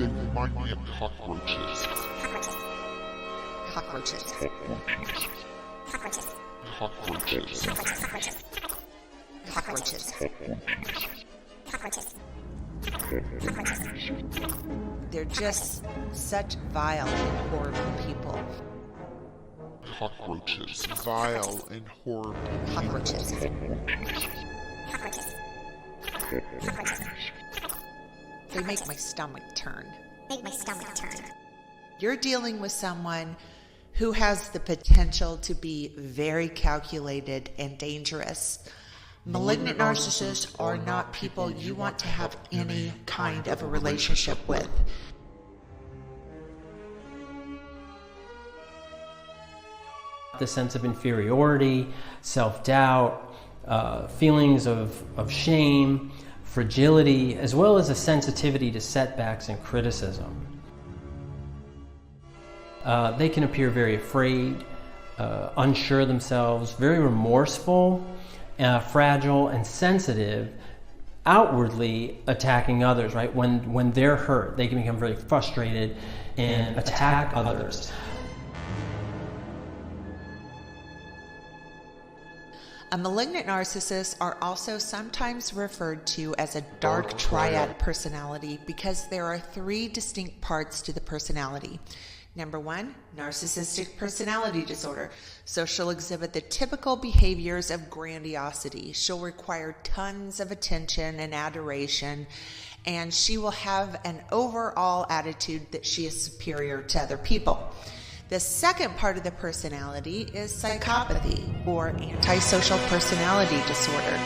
They remind me of cockroaches. Cockroaches. Cockroaches. Cockroaches. They're just such vile and horrible people. Cockroaches. Vile and horrible. Cockroaches. They make my stomach turn. You're dealing with someone who has the potential to be very calculated and dangerous. Malignant narcissists are not people you want to have any kind of a relationship with. The sense of inferiority, self-doubt, feelings of shame, fragility, as well as a sensitivity to setbacks and criticism. They can appear very afraid, unsure of themselves, very remorseful, fragile, and sensitive, outwardly attacking others, right? When they're hurt, they can become very frustrated and attack others. A malignant narcissist are also sometimes referred to as a dark triad personality because there are three distinct parts to the personality. Number one, narcissistic personality disorder. So she'll exhibit the typical behaviors of grandiosity. She'll require tons of attention and adoration, and she will have an overall attitude that she is superior to other people. The second part of the personality is psychopathy, or antisocial personality disorder,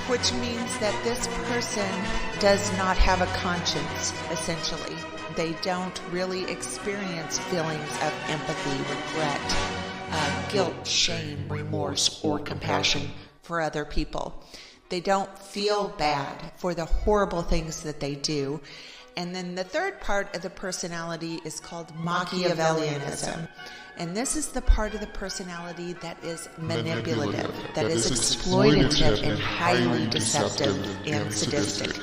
which means that this person does not have a conscience, essentially. They don't really experience feelings of empathy, regret, guilt, shame, remorse, or compassion for other people. They don't feel bad for the horrible things that they do. And then the third part of the personality is called Machiavellianism. And this is the part of the personality that is manipulative, that is exploitative and highly deceptive and sadistic,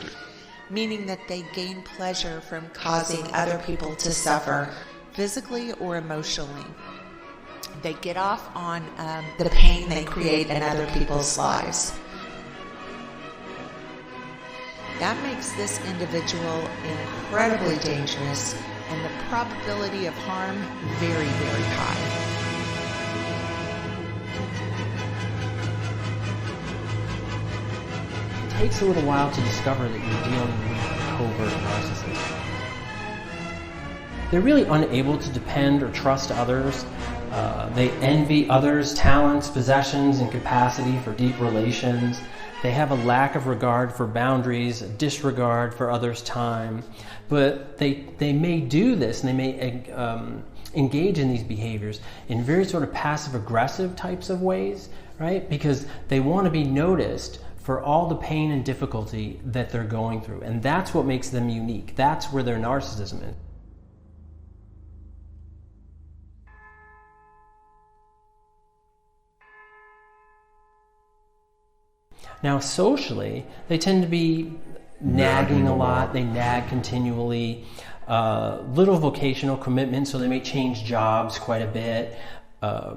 meaning that they gain pleasure from causing other people to suffer physically or emotionally. They get off on the pain they create in other people's lives. That makes this individual incredibly dangerous and the probability of harm very, very high. It takes a little while to discover that you're dealing with a covert narcissist. They're really unable to depend or trust others. They envy others' talents, possessions, and capacity for deep relations. They have a lack of regard for boundaries, a disregard for others' time. But they may do this, and they may engage in these behaviors in very sort of passive-aggressive types of ways, right? Because they want to be noticed for all the pain and difficulty that they're going through. And that's what makes them unique. That's where their narcissism is. Now, socially, they tend to be nagging a lot. They nag continually. Little vocational commitment, so they may change jobs quite a bit.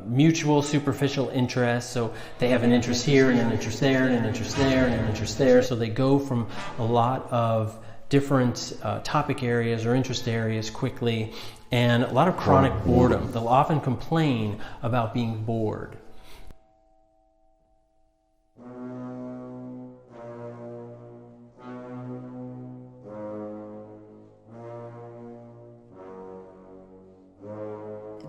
Mutual superficial interests, so they have an interest here and an interest there and an interest there and an interest there. So they go from a lot of different topic areas or interest areas quickly, and a lot of chronic boredom. They'll often complain about being bored.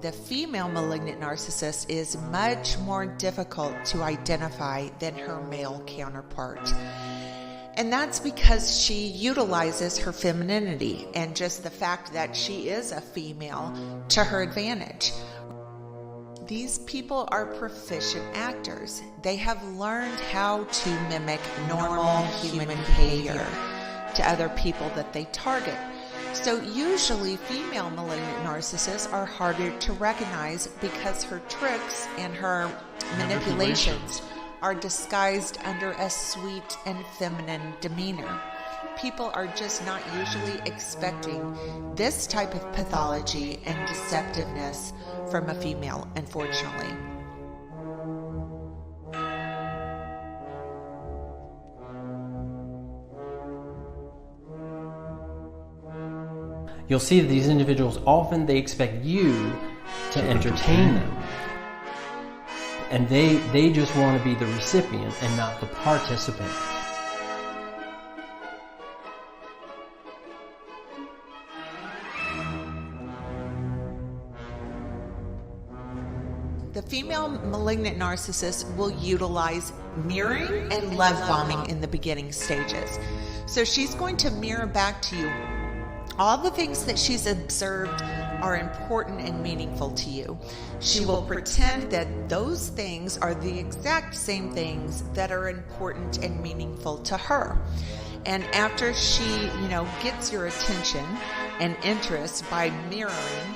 The female malignant narcissist is much more difficult to identify than her male counterpart. And that's because she utilizes her femininity and just the fact that she is a female to her advantage. These people are proficient actors. They have learned how to mimic normal human behavior to other people that they target. So usually female malignant narcissists are harder to recognize because her tricks and her manipulations are disguised under a sweet and feminine demeanor. People are just not usually expecting this type of pathology and deceptiveness from a female, unfortunately. You'll see that these individuals often they expect you to entertain them. And they just want to be the recipient and not the participant. The female malignant narcissist will utilize mirroring and love bombing in the beginning stages. So she's going to mirror back to you all the things that she's observed are important and meaningful to you. She will pretend that those things are the exact same things that are important and meaningful to her. And after she, gets your attention and interest by mirroring,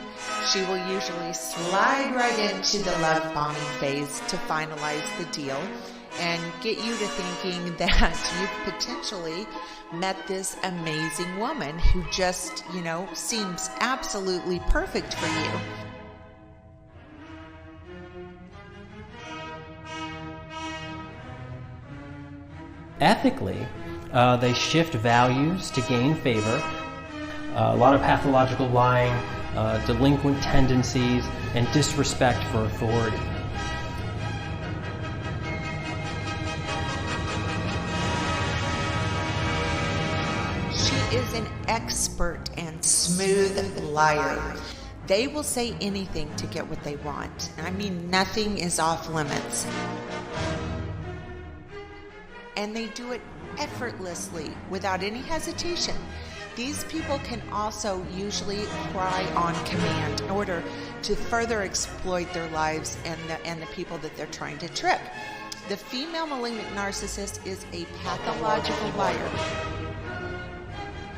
she will usually slide right into the love bombing phase to finalize the deal and get you to thinking that you've potentially met this amazing woman who just, seems absolutely perfect for you. Ethically, they shift values to gain favor, a lot of pathological lying, delinquent tendencies, and disrespect for authority. She is an expert and smooth liar. They will say anything to get what they want. I mean, nothing is off limits. And they do it effortlessly, without any hesitation. These people can also usually cry on command in order to further exploit their lives and the people that they're trying to trick. The female malignant narcissist is a pathological liar.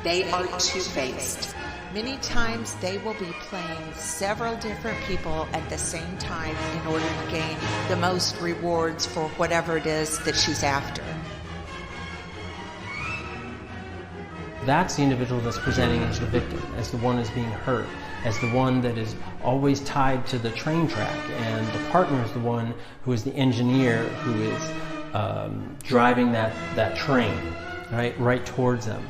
They are two-faced. Many times they will be playing several different people at the same time in order to gain the most rewards for whatever it is that she's after. That's the individual that's presenting as the victim, as the one that's being hurt, as the one that is always tied to the train track, and the partner is the one who is the engineer who is driving that train right towards them.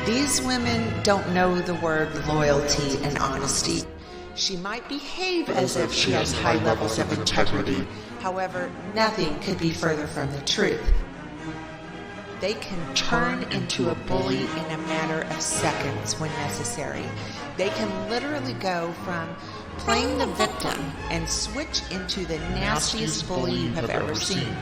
These women don't know the word loyalty and honesty. She might behave as if she has high levels of integrity. However, nothing could be further from the truth. They can turn into a bully in a matter of seconds when necessary. They can literally go from playing the victim and switch into the nastiest bully you have ever seen.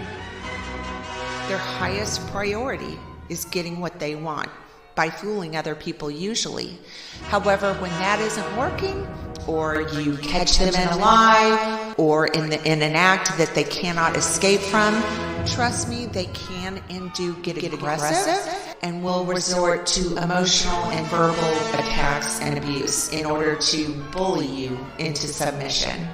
Their highest priority is getting what they want, by fooling other people usually. However, when that isn't working, or you catch them in a lie, or in an act that they cannot escape from, trust me, they can and do get aggressive and will resort to emotional and verbal attacks and abuse in order to bully you into submission.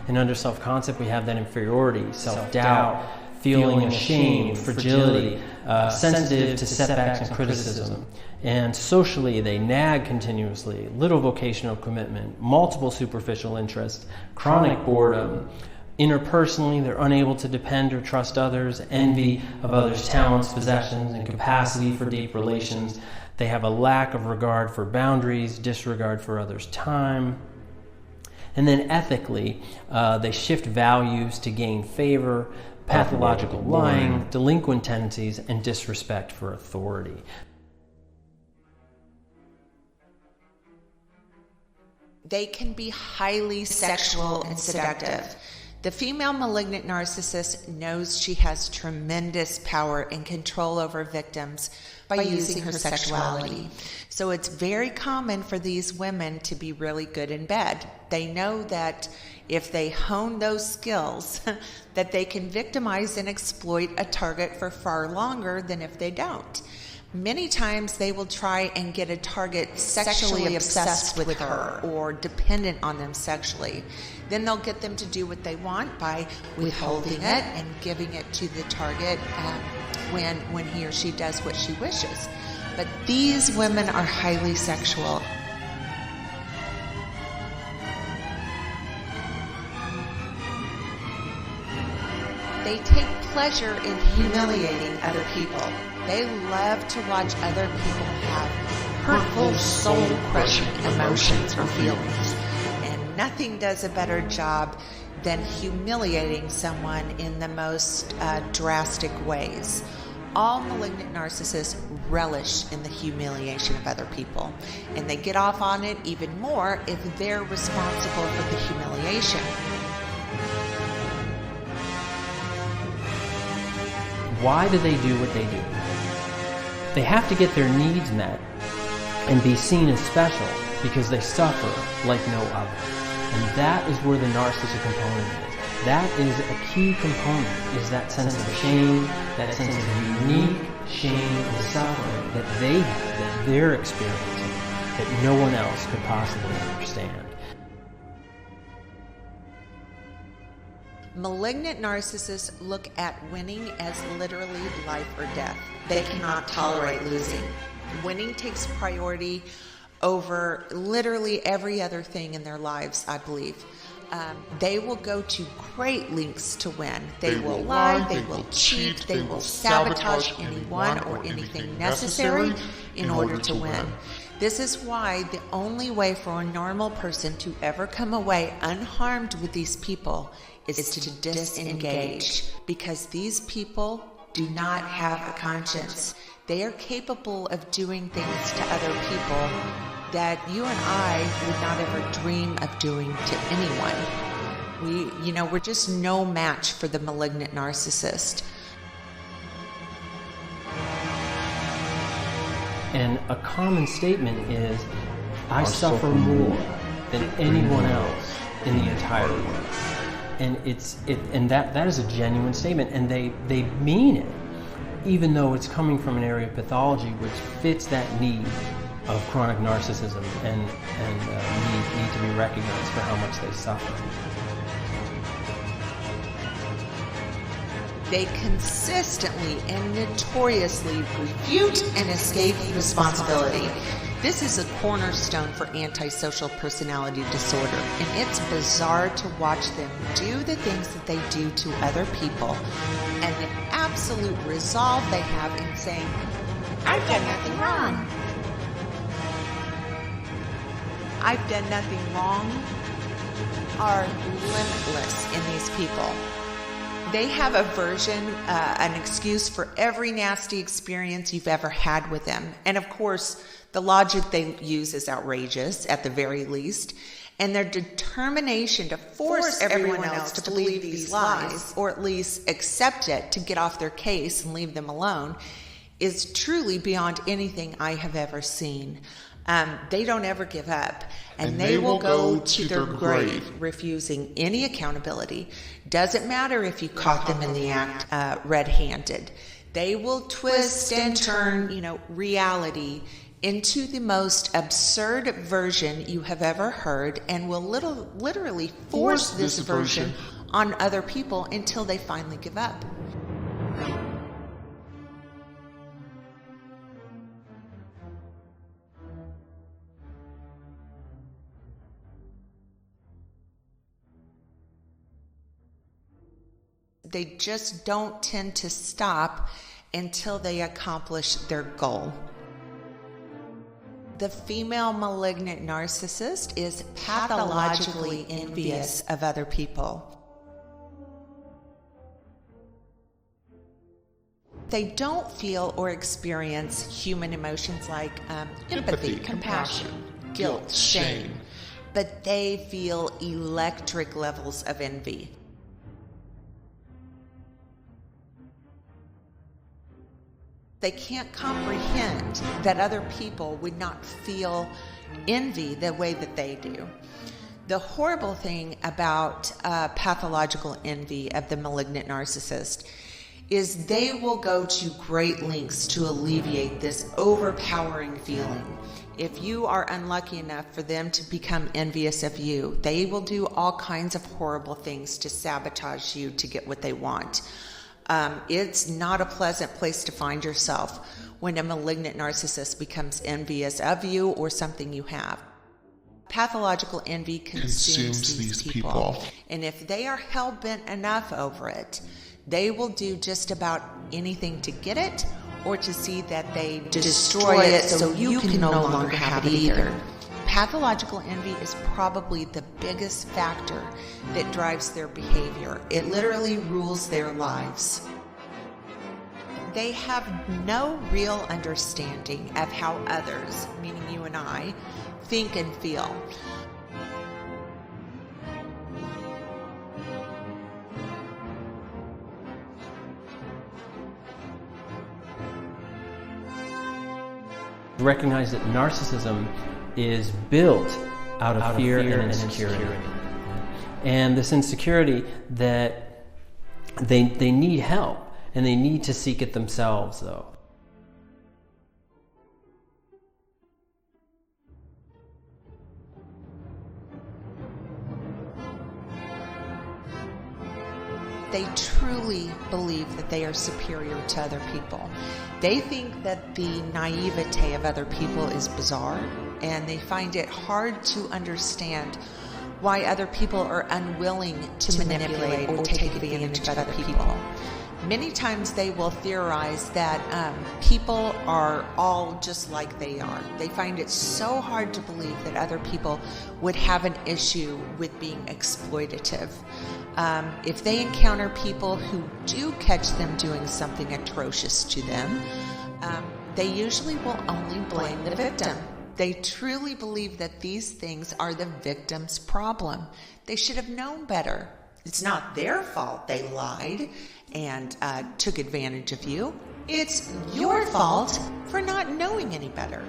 And under self-concept, we have that inferiority, self-doubt, feeling ashamed, fragility, sensitive to setbacks and criticism. And socially, they nag continuously, little vocational commitment, multiple superficial interests, chronic boredom. Interpersonally, they're unable to depend or trust others, envy of others' talents, possessions, and capacity for deep relations. They have a lack of regard for boundaries, disregard for others' time. And then ethically, they shift values to gain favor, pathological lying, delinquent tendencies, and disrespect for authority. They can be highly sexual and seductive. The female malignant narcissist knows she has tremendous power and control over victims by using her sexuality. So it's very common for these women to be really good in bed. They know that if they hone those skills, that they can victimize and exploit a target for far longer than if they don't. Many times they will try and get a target sexually obsessed with her or dependent on them sexually. Then they'll get them to do what they want by withholding it and giving it to the target when he or she does what she wishes. But these women are highly sexual. They take pleasure in humiliating other people. They love to watch other people have hurtful, soul-crushing emotions or feelings. And nothing does a better job than humiliating someone in the most drastic ways. All malignant narcissists relish in the humiliation of other people, and they get off on it even more if they're responsible for the humiliation. Why do they do what they do? They have to get their needs met and be seen as special because they suffer like no other. And that is where the narcissistic component is. That is a key component, is that sense of shame, that sense of unique shame and suffering that they have, that they're experiencing, that no one else could possibly understand. Malignant narcissists look at winning as literally life or death. They cannot tolerate losing. Winning takes priority over literally every other thing in their lives, I believe. They will go to great lengths to win. They will lie, they will cheat, they will sabotage anyone or anything necessary in order to win. This is why the only way for a normal person to ever come away unharmed with these people is to disengage, because these people do not have a conscience. They are capable of doing things to other people that you and I would not ever dream of doing to anyone. We're just no match for the malignant narcissist. And a common statement is, I suffer more than anyone else in the entire world. And that is a genuine statement, and they mean it, even though it's coming from an area of pathology which fits that need of chronic narcissism and need to be recognized for how much they suffer. They consistently and notoriously refute and escape responsibility. This is a cornerstone for antisocial personality disorder, and it's bizarre to watch them do the things that they do to other people, and the absolute resolve they have in saying, I've done nothing wrong. I've done nothing wrong are limitless in these people. They have a version, an excuse for every nasty experience you've ever had with them. And of course, the logic they use is outrageous at the very least. And their determination to force everyone else to believe these lies, or at least accept it to get off their case and leave them alone, is truly beyond anything I have ever seen. They don't ever give up, and they will go to their grave refusing any accountability. Doesn't matter if you caught them in the act red-handed. They will twist and turn, reality into the most absurd version you have ever heard, and will literally force this version on other people until they finally give up. They just don't tend to stop until they accomplish their goal. The female malignant narcissist is pathologically envious of other people. They don't feel or experience human emotions like empathy, compassion, guilt, shame, but they feel electric levels of envy. They can't comprehend that other people would not feel envy the way that they do. The horrible thing about pathological envy of the malignant narcissist is they will go to great lengths to alleviate this overpowering feeling. If you are unlucky enough for them to become envious of you, they will do all kinds of horrible things to sabotage you to get what they want. It's not a pleasant place to find yourself when a malignant narcissist becomes envious of you or something you have. Pathological envy consumes these people. And if they are hell-bent enough over it, they will do just about anything to get it or to see that they destroy it so you can no longer have it either. Pathological envy is probably the biggest factor that drives their behavior. It literally rules their lives. They have no real understanding of how others, meaning you and I, think and feel. Recognize that narcissism is built out of fear and insecurity. And this insecurity that they need help, and they need to seek it themselves, though. They truly believe that they are superior to other people. They think that the naivete of other people is bizarre, and they find it hard to understand why other people are unwilling to manipulate or take advantage of other people. Many times they will theorize that people are all just like they are. They find it so hard to believe that other people would have an issue with being exploitative. If they encounter people who do catch them doing something atrocious to them, they usually will only blame the victim. They truly believe that these things are the victim's problem. They should have known better. It's not their fault they lied and took advantage of you. It's your fault for not knowing any better.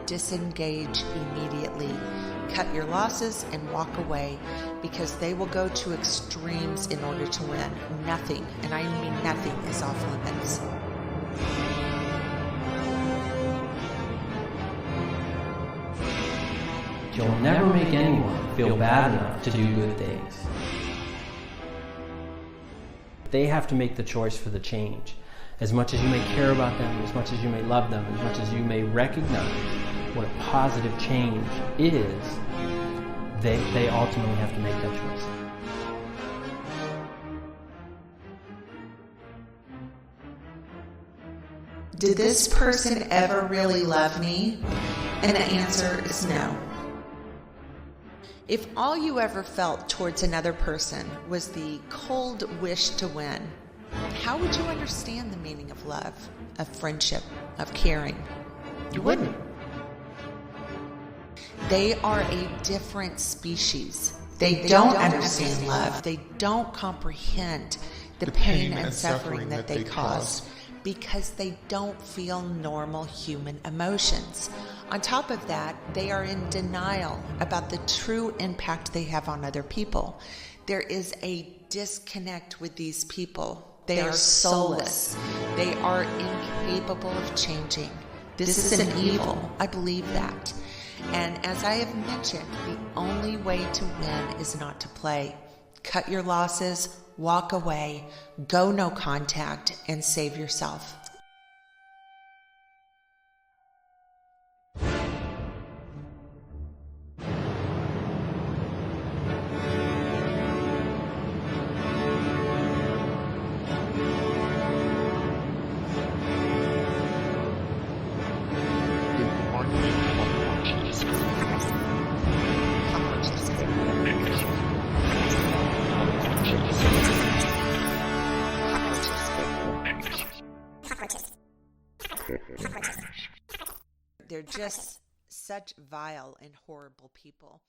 Disengage immediately. Cut your losses and walk away, because they will go to extremes in order to win. Nothing, and I mean nothing, is off limits. You'll never make anyone feel bad enough to do good things. They have to make the choice for the change. As much as you may care about them, as much as you may love them, as much as you may recognize what a positive change is, they ultimately have to make that choice. Did this person ever really love me? And the answer is no. If all you ever felt towards another person was the cold wish to win, how would you understand the meaning of love, of friendship, of caring? You wouldn't. They are a different species. They don't understand love. They don't comprehend the pain and suffering that they cause, because they don't feel normal human emotions. On top of that, they are in denial about the true impact they have on other people. There is a disconnect with these people. They are soulless. They are incapable of changing. This is an evil. I believe that. And as I have mentioned, the only way to win is not to play. Cut your losses, walk away, go no contact, and save yourself. They're just such vile and horrible people.